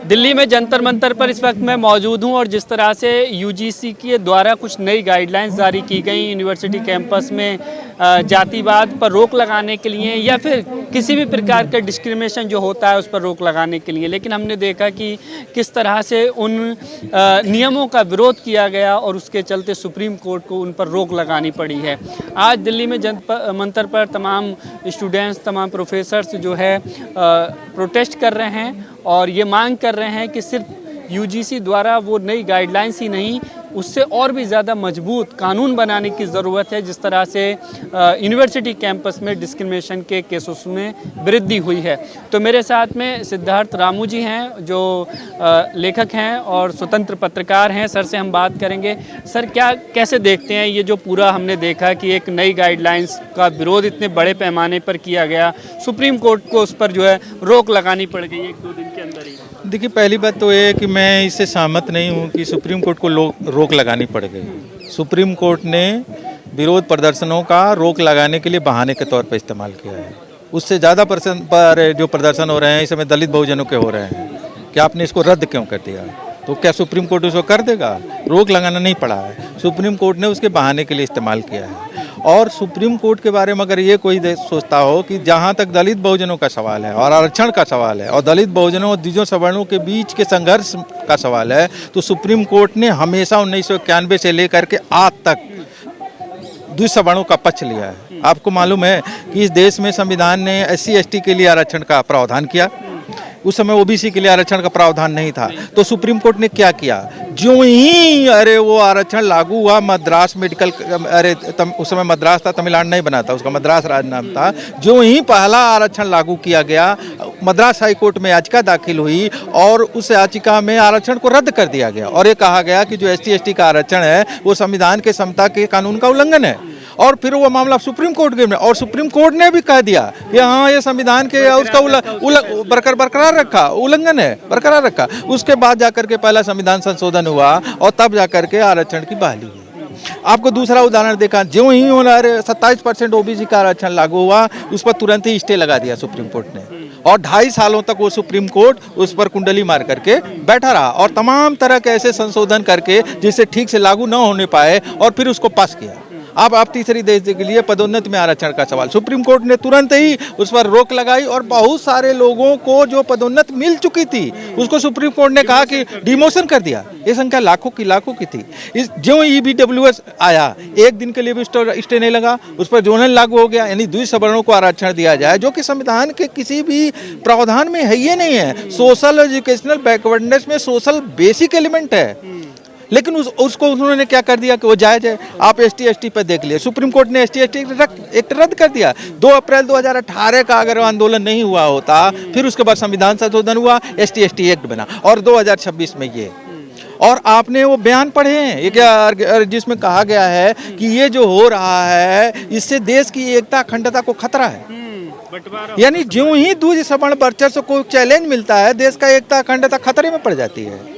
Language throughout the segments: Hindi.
दिल्ली में जंतर मंतर पर इस वक्त मैं मौजूद हूं और जिस तरह से यूजीसी के द्वारा कुछ नई गाइडलाइंस जारी की गई यूनिवर्सिटी कैंपस में जातिवाद पर रोक लगाने के लिए या फिर किसी भी प्रकार का डिस्क्रिमिनेशन जो होता है उस पर रोक लगाने के लिए, लेकिन हमने देखा कि किस तरह से उन नियमों का विरोध किया गया और उसके चलते सुप्रीम कोर्ट को उन पर रोक लगानी पड़ी है। आज दिल्ली में जंतर मंतर पर तमाम स्टूडेंट्स, तमाम प्रोफेसर्स जो है प्रोटेस्ट कर रहे हैं और ये मांग कर रहे हैं कि सिर्फ यूजीसी द्वारा वो नई गाइडलाइंस ही नहीं, उससे और भी ज़्यादा मजबूत कानून बनाने की ज़रूरत है। जिस तरह से यूनिवर्सिटी कैंपस में डिस्क्रिमिनेशन के केसेस में वृद्धि हुई है। तो मेरे साथ में सिद्धार्थ रामू जी हैं जो लेखक हैं और स्वतंत्र पत्रकार हैं। सर से हम बात करेंगे। सर, कैसे देखते हैं ये जो पूरा हमने देखा कि एक नई गाइडलाइंस का विरोध इतने बड़े पैमाने पर किया गया, सुप्रीम कोर्ट को उस पर जो है रोक लगानी पड़ गई 1-2 दिन के अंदर ही। देखिए, पहली बात तो ये है कि मैं इससे सहमत नहीं हूँ कि सुप्रीम कोर्ट को रोक लगानी पड़ गई। सुप्रीम कोर्ट ने विरोध प्रदर्शनों का रोक लगाने के लिए बहाने के तौर पर इस्तेमाल किया है। उससे ज़्यादा पर जो प्रदर्शन हो रहे हैं इस समय दलित बहुजनों के हो रहे हैं कि आपने इसको रद्द क्यों कर दिया, तो क्या सुप्रीम कोर्ट उसको कर देगा? रोक लगाना नहीं पड़ा है, सुप्रीम कोर्ट ने उसके बहाने के लिए इस्तेमाल किया है। और सुप्रीम कोर्ट के बारे में अगर ये कोई सोचता हो कि जहाँ तक दलित बहुजनों का सवाल है और आरक्षण का सवाल है और दलित बहुजनों और द्विजों सवर्णों के बीच के संघर्ष का सवाल है, तो सुप्रीम कोर्ट ने हमेशा 1991 से लेकर के आज तक द्विज सवर्णों का पक्ष लिया है। आपको मालूम है कि इस देश में संविधान ने SC/ST के लिए आरक्षण का प्रावधान किया। उस समय OBC के लिए आरक्षण का प्रावधान नहीं था। तो सुप्रीम कोर्ट ने क्या किया, जो ही वो आरक्षण लागू हुआ, मद्रास मेडिकल उस समय मद्रास था, तमिलनाडु नहीं बना था, उसका मद्रास राज्य नाम था। जो ही पहला आरक्षण लागू किया गया, मद्रास हाई कोर्ट में याचिका दाखिल हुई और उस याचिका में आरक्षण को रद्द कर दिया गया और ये कहा गया कि जो SC/ST का आरक्षण है वो संविधान के समता के कानून का उल्लंघन है। और फिर वो मामला सुप्रीम कोर्ट के में, और सुप्रीम कोर्ट ने भी कह दिया कि हाँ ये संविधान के उसका बरकरार रखा, उल्लंघन है, बरकरार रखा। उसके बाद जाकर के पहला संविधान संशोधन हुआ और तब जाकर के आरक्षण की बहाली हुई। आपको दूसरा उदाहरण देखा, जो ही 27% OBC का आरक्षण लागू हुआ, उस पर तुरंत ही स्टे लगा दिया सुप्रीम कोर्ट ने और 2.5 सालों तक वो सुप्रीम कोर्ट उस पर कुंडली मार करके बैठा रहा और तमाम तरह के ऐसे संशोधन करके जिससे ठीक से लागू न होने पाए और फिर उसको पास किया। अब आप तीसरी देश के लिए पदोन्नति में आरक्षण का सवाल, सुप्रीम कोर्ट ने तुरंत ही उस पर रोक लगाई और बहुत सारे लोगों को जो पदोन्नति मिल चुकी थी उसको सुप्रीम कोर्ट ने कहा कि डिमोशन कर दिया। ये संख्या लाखों की थी। जो EBWS आया, एक दिन के लिए भी स्टे नहीं लगा, उस पर जोनल लागू हो गया, यानी द्विज सवर्णों को आरक्षण दिया जाए, जो कि संविधान के किसी भी प्रावधान में है ही नहीं है। सोशल एजुकेशनल बैकवर्डनेस में सोशल बेसिक एलिमेंट है, लेकिन उसको उन्होंने क्या कर दिया कि वो जायज है। आप ST/ST पर देख लिए, सुप्रीम कोर्ट ने ST/ST एक्ट रद्द कर दिया। 2 अप्रैल 2018 का अगर आंदोलन नहीं हुआ होता, फिर उसके बाद संविधान संशोधन हुआ, ST/ST एक्ट बना और 2026 में ये। और आपने वो बयान पढ़े हैं ये क्या, जिसमें कहा गया है कि ये जो हो रहा है इससे देश की एकता अखंडता को खतरा है। यानी जो ही द्विज सवर्ण वर्चस्व को चैलेंज मिलता है, देश का एकता अखंडता खतरे में पड़ जाती है।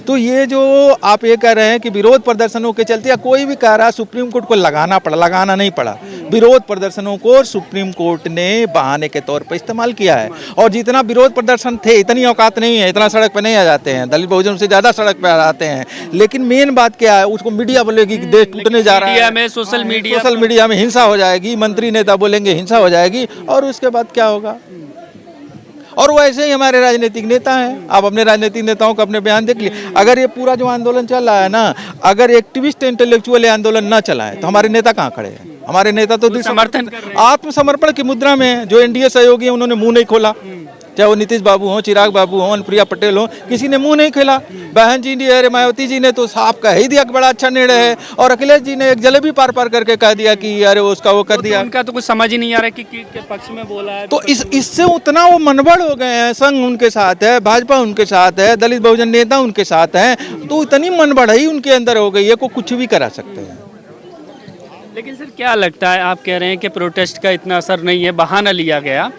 तो ये जो आप ये कह रहे हैं कि विरोध प्रदर्शनों के चलते, या कोई भी कह रहा है सुप्रीम कोर्ट को लगाना नहीं पड़ा, विरोध प्रदर्शनों को सुप्रीम कोर्ट ने बहाने के तौर पर इस्तेमाल किया है। और जितना विरोध प्रदर्शन थे, इतनी औकात नहीं है, इतना सड़क पर नहीं आ जाते हैं, दलित बहुजन से ज़्यादा सड़क पर आ जाते हैं। लेकिन मेन बात क्या है, उसको मीडिया बोलेगी कि देश टूटने जा रहा है, सोशल मीडिया में हिंसा हो जाएगी, मंत्री नेता बोलेंगे हिंसा हो जाएगी, और उसके बाद क्या होगा। और वैसे ही हमारे राजनीतिक नेता हैं, आप अपने राजनीतिक नेताओं का अपने बयान देख लिए। अगर ये पूरा जो आंदोलन चल रहा है ना, अगर एक्टिविस्ट इंटेलेक्चुअल आंदोलन न चलाएं तो हमारे नेता कहाँ खड़े हैं? हमारे नेता तो समर्थन आत्मसमर्पण की मुद्रा में है। जो NDA सहयोगी है उन्होंने मुंह नहीं खोला, चाहे वो नीतीश बाबू हो, चिराग बाबू हो, अनुप्रिया पटेल हो, किसी ने मुंह नहीं खोला। बहन जी ने, मायावती जी ने तो साफ कह ही दिया कि बड़ा अच्छा निर्णय है, और अखिलेश जी ने एक जलेबी पार करके कह दिया कि अरे उसका वो कर दिया। उनका तो कुछ समझ ही नहीं आ रहा कि के पक्ष में बोला है। तो इससे उतना वो मनबड़ हो गए हैं, संघ उनके साथ है, भाजपा उनके साथ है, दलित बहुजन नेता उनके साथ हैं, तो इतनी मनबड़ ही उनके अंदर हो गई है को कुछ भी करा सकते हैं। लेकिन सर क्या लगता है, आप कह रहे हैं कि प्रोटेस्ट का इतना असर नहीं है, बहाना लिया गया,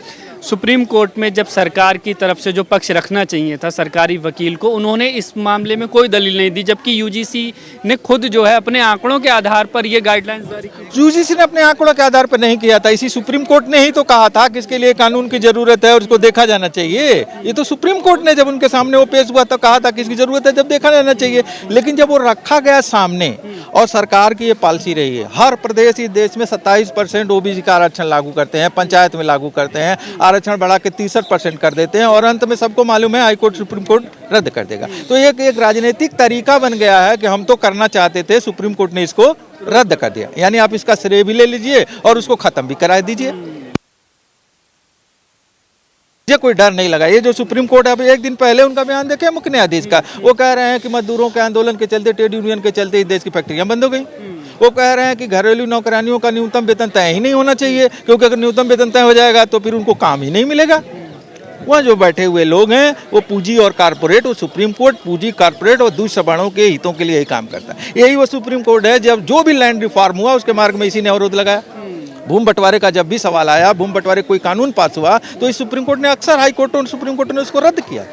सुप्रीम कोर्ट में जब सरकार की तरफ से जो पक्ष रखना चाहिए था सरकारी वकील को, उन्होंने इस मामले में कोई दलील नहीं दी, जबकि यूजीसी ने खुद जो है अपने आंकड़ों के आधार पर ये गाइडलाइंस जारी की। यूजीसी ने अपने आंकड़ों के आधार पर नहीं किया था, इसी सुप्रीम कोर्ट ने ही तो कहा था कि इसके लिए कानून की जरूरत है और इसको देखा जाना चाहिए। ये तो सुप्रीम कोर्ट ने जब उनके सामने वो पेश हुआ तो कहा था कि इसकी जरूरत है, जब देखा जाना चाहिए। लेकिन जब वो रखा गया सामने और सरकार की ये पॉलिसी रही है, हर प्रदेश इस देश में 27% ओबीसी का आरक्षण लागू करते हैं, पंचायत में लागू करते हैं, आरक्षण बढ़ा के 63% कर देते हैं और अंत में सबको मालूम है हाई कोर्ट सुप्रीम कोर्ट रद्द कर देगा। तो एक राजनीतिक तरीका बन गया है कि हम तो करना चाहते थे, सुप्रीम कोर्ट ने इसको रद्द कर दिया। यानी आप इसका श्रेय भी ले लीजिए और उसको खत्म भी करा दीजिए। ये कोई डर नहीं लगा। ये जो सुप्रीम कोर्ट है, अभी एक दिन पहले उनका बयान देखे मुख्य न्यायाधीश का, वो कह रहे हैं कि मजदूरों के आंदोलन के चलते, ट्रेड यूनियन के चलते इस देश की फैक्ट्रियां बंद हो गई। वो कह रहे हैं कि घरेलू नौकरानियों का न्यूनतम वेतन तय ही नहीं होना चाहिए, क्योंकि अगर न्यूनतम वेतन तय हो जाएगा तो फिर उनको काम ही नहीं मिलेगा। वहाँ जो बैठे हुए लोग हैं वो पूंजी और कारपोरेट, वो सुप्रीम कोर्ट पूंजी, कारपोरेट और दूसरे वर्णों के हितों के लिए ही काम करता है। यही वो सुप्रीम कोर्ट है। जब जो भी लैंड रिफॉर्म हुआ उसके मार्ग में इसी ने अवरोध लगाया। भूमि बंटवारे का जब भी सवाल आया, भूमि बंटवारे कोई कानून पास हुआ तो इस सुप्रीम कोर्ट ने अक्सर हाई कोर्ट और सुप्रीम कोर्ट ने उसको रद्द किया,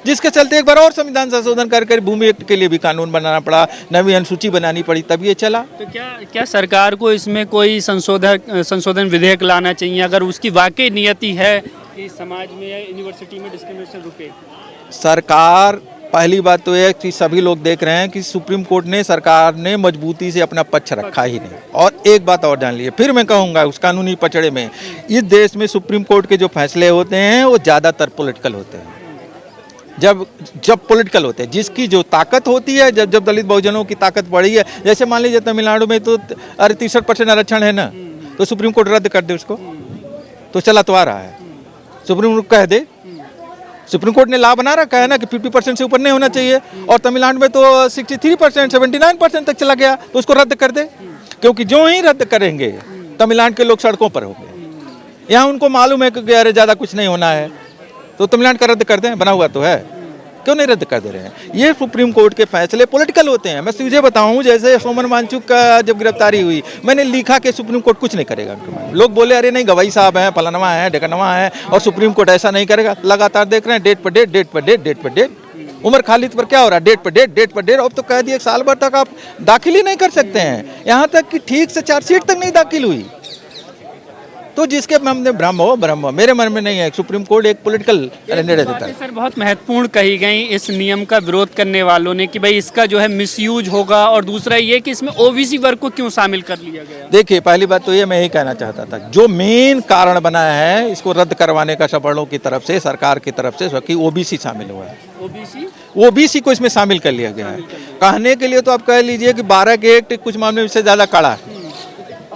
जिसके चलते एक बार और संविधान संशोधन कर भूमि एक्ट के लिए भी कानून बनाना पड़ा, नवी अनुसूची बनानी पड़ी, तब ये चला। तो क्या सरकार को इसमें कोई संशोधन विधेयक लाना चाहिए, अगर उसकी वाकई नियति है कि समाज में या यूनिवर्सिटी में डिस्क्रिमिनेशन रुके? सरकार, पहली बात तो यह कि सभी लोग देख रहे हैं कि सुप्रीम कोर्ट ने, सरकार ने मजबूती से अपना पक्ष रखा ही नहीं। और एक बात और जान लीजिए, फिर मैं कहूँगा, उस कानूनी पचड़े में इस देश में सुप्रीम कोर्ट के जो फैसले होते हैं वो ज़्यादातर पॉलिटिकल होते हैं। जब पॉलिटिकल होते हैं, जिसकी जो ताकत होती है, जब दलित बहुजनों की ताकत बढ़ी है, जैसे मान लीजिए तमिलनाडु में तो 63% आरक्षण है ना, तो सुप्रीम कोर्ट रद्द कर दे उसको, तो चला तो आ रहा है। सुप्रीम कोर्ट कह दे, सुप्रीम कोर्ट ने लॉ बना रखा है ना कि 50% से ऊपर नहीं होना चाहिए, और तमिलनाडु में तो 63%, 79% तक चला गया, तो उसको रद्द कर दे। क्योंकि जो ही रद्द करेंगे तमिलनाडु के लोग सड़कों पर होंगे। यहाँ उनको मालूम है कि अरे ज़्यादा कुछ नहीं होना है, तो तमिलनाडु का रद्द कर दें, बना हुआ तो है, क्यों नहीं रद्द कर दे रहे हैं? ये सुप्रीम कोर्ट के फैसले पॉलिटिकल होते हैं। मैं तुझे बताऊं, जैसे सोमन वांगचुक का जब गिरफ्तारी हुई, मैंने लिखा कि सुप्रीम कोर्ट कुछ नहीं करेगा। लोग बोले अरे नहीं, गवाही साहब हैं, फलानवा है, ढेकनवा है, और सुप्रीम कोर्ट ऐसा नहीं करेगा। लगातार देख रहे हैं, डेट पर डेट, डेट पर डेट, डेट पर डेट। उमर खालिद पर क्या हो रहा है? डेट पर डेट, डेट पर डेट। अब तो कह दिया साल भर तक आप दाखिल ही नहीं कर सकते हैं, यहाँ तक कि ठीक से चार्जशीट तक नहीं दाखिल हुई। तो जिसके मन में भ्रम हो, भ्रम हो, मेरे मन में नहीं है। सुप्रीम कोर्ट एक पॉलिटिकल निर्णय देता है। सर, बहुत महत्वपूर्ण कही गई इस नियम का विरोध करने वालों ने कि भाई इसका जो है मिसयूज होगा, और दूसरा ये कि इसमें ओबीसी वर्ग को क्यों शामिल कर लिया गया। देखिए, पहली बात तो ये मैं यही कहना चाहता था, जो मेन कारण बनाया है इसको रद्द करवाने का सवर्णों की तरफ से, सरकार की तरफ से, कि ओबीसी शामिल हुआ है। ओबीसी को इसमें शामिल कर लिया गया है। कहने के लिए तो आप कह लीजिए कि 12 के एक्ट कुछ मामले में से ज्यादा कड़ा है।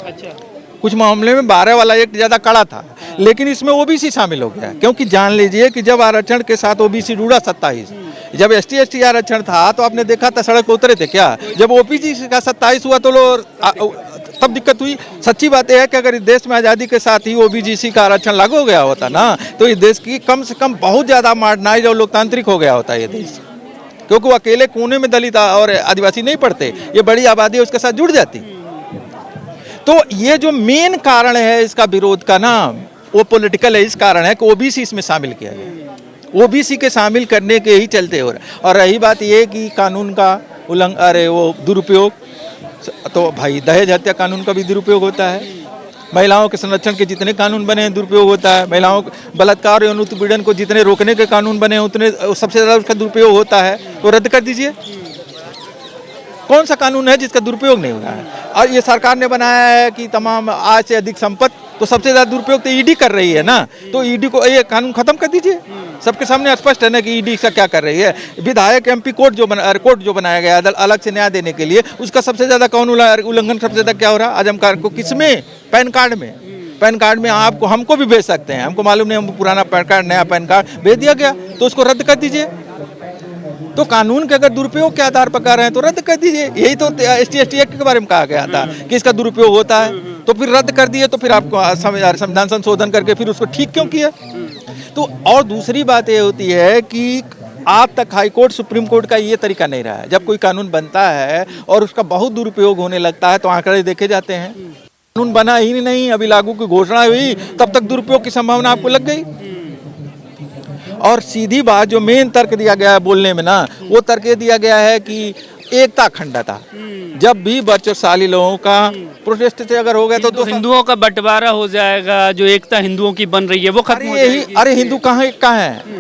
अच्छा, कुछ मामले में 12 वाला एक्ट ज़्यादा कड़ा था, लेकिन इसमें ओबीसी शामिल हो गया। क्योंकि जान लीजिए कि जब आरक्षण के साथ ओबीसी जुड़ा 27, जब एसटी एसटी आरक्षण था तो आपने देखा था सड़क पर उतरे थे क्या? जब ओबीसी का 27 हुआ तो तब दिक्कत हुई। सच्ची बात यह है कि अगर इस देश में आज़ादी के साथ ही ओबीसी का आरक्षण लागू हो गया होता ना, तो इस देश की कम से कम बहुत ज़्यादा मॉडर्नाइज और लोकतांत्रिक हो गया होता ये देश। क्योंकि वो अकेले कोने में दलित और आदिवासी नहीं पड़ते, ये बड़ी आबादी उसके साथ जुड़ जाती। तो ये जो मेन कारण है इसका विरोध का ना, वो पॉलिटिकल है। इस कारण है कि ओबीसी इसमें शामिल किया गया, ओबीसी के शामिल करने के ही चलते हो रहा है। और रही बात ये कि कानून का वो दुरुपयोग, तो भाई दहेज हत्या कानून का भी दुरुपयोग होता है। महिलाओं के संरक्षण के जितने कानून बने हैं दुरुपयोग होता है। महिलाओं बलात्कार और उत्पीड़न को जितने रोकने के कानून बने हैं उतने सबसे ज़्यादा उसका दुरुपयोग होता है, तो रद्द कर दीजिए। कौन सा कानून है जिसका दुरुपयोग नहीं हो रहा है? और ये सरकार ने बनाया है कि तमाम आय से अधिक संपत्ति, तो सबसे ज़्यादा दुरुपयोग तो ईडी कर रही है ना, तो ईडी को ये कानून खत्म कर दीजिए। सबके सामने स्पष्ट है ना कि ईडी का क्या कर रही है। विधायक एमपी कोर्ट जो बनाया गया अलग से न्याय देने के लिए, उसका सबसे ज़्यादा कौन उल्लंघन सबसे ज़्यादा क्या हो रहा है? आजमकार को किसमें? पैन कार्ड में। पैन कार्ड में आपको, हमको भी भेज सकते हैं, हमको मालूम नहीं, हम पुराना पैन कार्ड, नया पैन कार्ड भेज दिया गया, तो उसको रद्द कर दीजिए। तो कानून के अगर दुरुपयोग के आधार पर कर रहे हैं तो रद्द कर दीजिए। यही तो एसटी एक्ट के बारे में कहा गया था कि इसका दुरुपयोग होता है, तो फिर रद्द कर दिए। तो फिर आपको संविधान संशोधन करके फिर उसको ठीक क्यों किया? तो और दूसरी बात ये होती है कि आज तक हाई कोर्ट, सुप्रीम कोर्ट का ये तरीका नहीं रहा है। जब कोई कानून बनता है और उसका बहुत दुरुपयोग होने लगता है तो आंकड़े देखे जाते हैं। कानून बना ही नहीं, अभी लागू की घोषणा हुई, तब तक दुरुपयोग की संभावना आपको लग गई। और सीधी बात जो मेन तर्क दिया गया है बोलने में ना, वो तर्क ये दिया गया है कि एकता अखंडता। जब भी बच्चोशाली लोगों का प्रोटेस्ट से अगर हो गया तो हिंदुओं का बंटवारा हो जाएगा, जो एकता हिंदुओं की बन रही है वो खत्म हो जाएगी। अरे हिंदू कहाँ है?